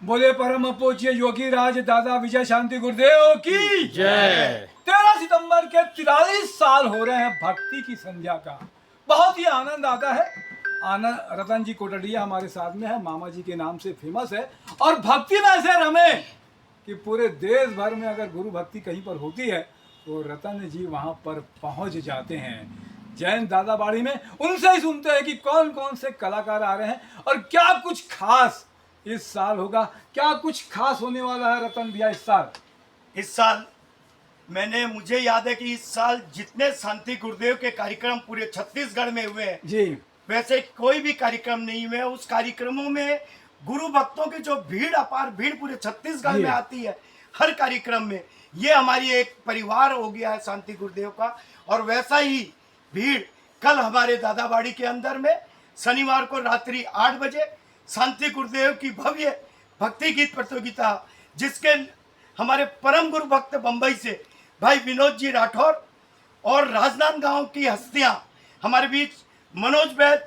बोले परम पूज्य योगी राज दादा विजय शांति गुरुदेव की जय। 13 सितंबर के 43 साल हो रहे हैं भक्ति की संध्या का। बहुत ही आनंद आता है। आनंद रतन जी कोटड़िया हमारे साथ में है, मामा जी के नाम से फेमस है और भक्ति में ऐसे रमे कि पूरे देश भर में अगर गुरु भक्ति कहीं पर होती है तो रतन जी वहां पर पहुंच जाते हैं। जैन दादाबाड़ी में उनसे ही सुनते हैं कि कौन कौन से कलाकार आ रहे हैं और क्या कुछ खास इस साल होगा। क्या कुछ खास होने वाला है रतन भैया इस साल मुझे याद है कि इस साल जितने शांति गुरुदेव के कार्यक्रम पूरे छत्तीसगढ़ में हुए हैं जी, वैसे कोई भी कार्यक्रम नहीं हुए। उस कार्यक्रमों में गुरु भक्तों की जो भीड़, अपार भीड़ पूरे छत्तीसगढ़ में आती है हर कार्यक्रम में। ये हमारी एक परिवार हो गया है शांति गुरुदेव का। और वैसा ही भीड़ कल हमारे दादाबाड़ी के अंदर में शनिवार को रात्रि 8 बजे शांति गुरुदेव की भव्य भक्ति गीत प्रतियोगिता, जिसके हमारे परम गुरु भक्त बंबई से भाई विनोद जी राठौर और राजनांदगांव की हस्तियां हमारे बीच मनोज वैद,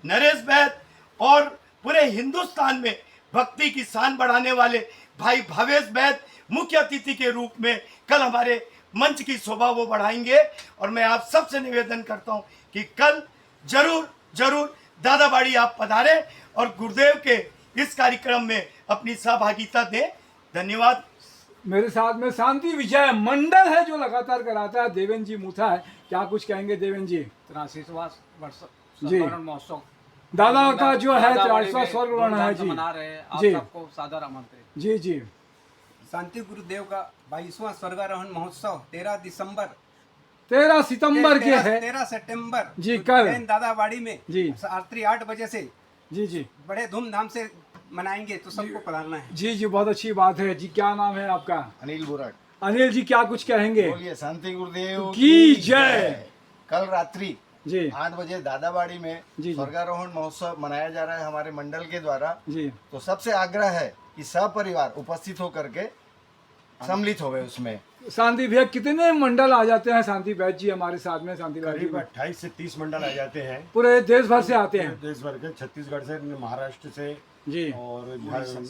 नरेश वैद और पूरे हिंदुस्तान में भक्ति की शान बढ़ाने वाले भाई भावेश वैद मुख्य अतिथि के रूप में कल हमारे मंच की शोभा वो बढ़ाएंगे। और मैं आप सबसे निवेदन करता हूं कि कल जरूर जरूर दादाबाड़ी आप पधारें और गुरुदेव के इस कार्यक्रम में अपनी सहभागिता दें। धन्यवाद। मेरे साथ में शांति विजय मंडल है जो लगातार कराता है, देवेंद्र जी मूथा है। क्या कुछ कहेंगे देवेंद्र जी? 83वां वर्ष जी। स्वर्ण महोत्सव दादा का जो है दादाबाड़ी 43वां में स्वर्ग वर्ण है जी। मना रहे हैं। आप जी। सबको सादर आमंत्रित। जी जी। शांति गुरुदेव का 22वां स्वर्गारोहण महोत्सव 13 दिसंबर 13 सितंबर के है 13 सितंबर जी, कल। जैन दादाबाड़ी में जी। रात्रि 8 बजे से जी जी बड़े धूमधाम से मनाएंगे, तो सबको पधारना है। जी जी, बहुत अच्छी बात है जी। क्या नाम है आपका? अनिल बुराट। अनिल जी, क्या कुछ कहेंगे? बोलिए शांति गुरुदेव की जय। कल रात्रि जी 8 बजे दादाबाड़ी में जी। स्वर्गारोहण महोत्सव मनाया जा रहा है हमारे मंडल के द्वारा। जी। तो सबसे आग्रह है कि सपरिवार उपस्थित होकर के सम्मिलित हो गए उसमें। शांति भैया, कितने मंडल आ जाते हैं? शांति वैद्य जी हमारे साथ में, शांति वैद्य जी करीब 28 से 30 मंडल आ जाते हैं। पूरे देश भर से आते हैं। देश भर के, छत्तीसगढ़ से, महाराष्ट्र से जी और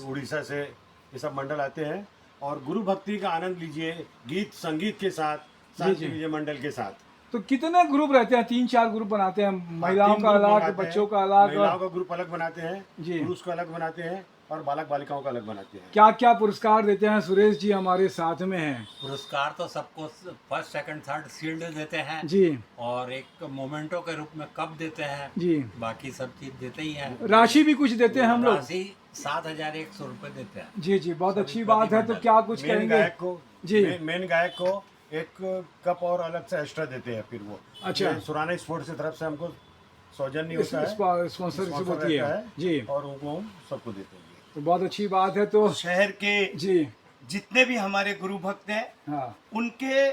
उड़ीसा से ये सब मंडल आते हैं। और गुरु भक्ति का आनंद लीजिए गीत संगीत के साथ, शांति विजय मंडल के साथ। तो कितने ग्रुप रहते हैं? 3-4 ग्रुप बनाते हैं, महिलाओं तीन का ग्रुप अलग, बनाते हैं। बच्चों का अलग। महिलाओं का ग्रुप अलग बनाते हैं, जी। पुरुष का अलग बनाते हैं और बालक बालिकाओं का अलग बनाते हैं। क्या क्या पुरस्कार देते हैं? सुरेश जी हमारे साथ में हैं। पुरस्कार तो सबको फर्स्ट सेकंड थर्ड शील्ड देते हैं जी और एक मोमेंटो के रूप में कप देते हैं। जी। बाकी सब चीज देते ही हैं। राशि भी कुछ देते हैं हम लोग। राशि 7,100 रुपए देते हैं। जी जी, बहुत अच्छी बात है। तो क्या कुछ मेन कहेंगे? गायक को जी। मेन गायक को एक कप और अलग से एक्स्ट्रा देते हैं। फिर वो अच्छा। ये सुराना स्पोर्ट्स की तरफ से हमको सौजन्य होता है, स्पॉन्सरशिप स्पॉन्सर होती है रहता जी। और उनको हम सबको देते हैं। तो बहुत अच्छी बात है। तो शहर के जी जितने भी हमारे गुरु भक्त हैं हाँ उनके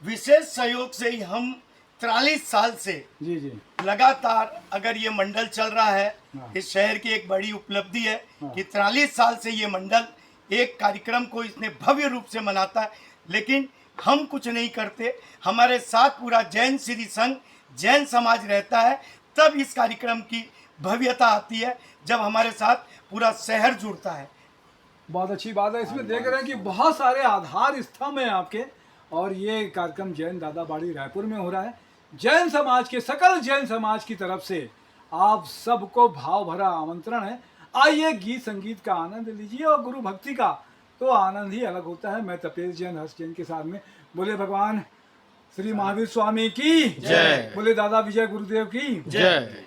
विशेष सहयोग से ही हम 43 साल से जी जी लगातार अगर ये मंडल चल रहा है, हाँ। इस शहर की एक बड़ी उपलब्धि है हाँ। कि 43 साल से ये मंडल एक कार्यक्रम को इसने भव्य रूप से मनाता है। लेकिन हम कुछ नहीं करते, हमारे साथ पूरा जैन श्री संघ, जैन समाज रहता है। तब इस कार्यक्रम की भव्यता आती है जब हमारे साथ पूरा शहर जुड़ता है। बहुत अच्छी बात है। इसमें देख रहे हैं कि बहुत सारे आधार स्तंभ हैं आपके। और ये कार्यक्रम जैन दादाबाड़ी रायपुर में हो रहा है। जैन समाज के, सकल जैन समाज की तरफ से आप सबको भाव भरा आमंत्रण है। आइए गीत संगीत का आनंद लीजिए और गुरु भक्ति का तो आनंद ही अलग होता है। मैं तपेश जैन, हर्ष जैन के साथ में बोले भगवान श्री महावीर स्वामी की जय, बोले दादा विजय गुरुदेव की जय।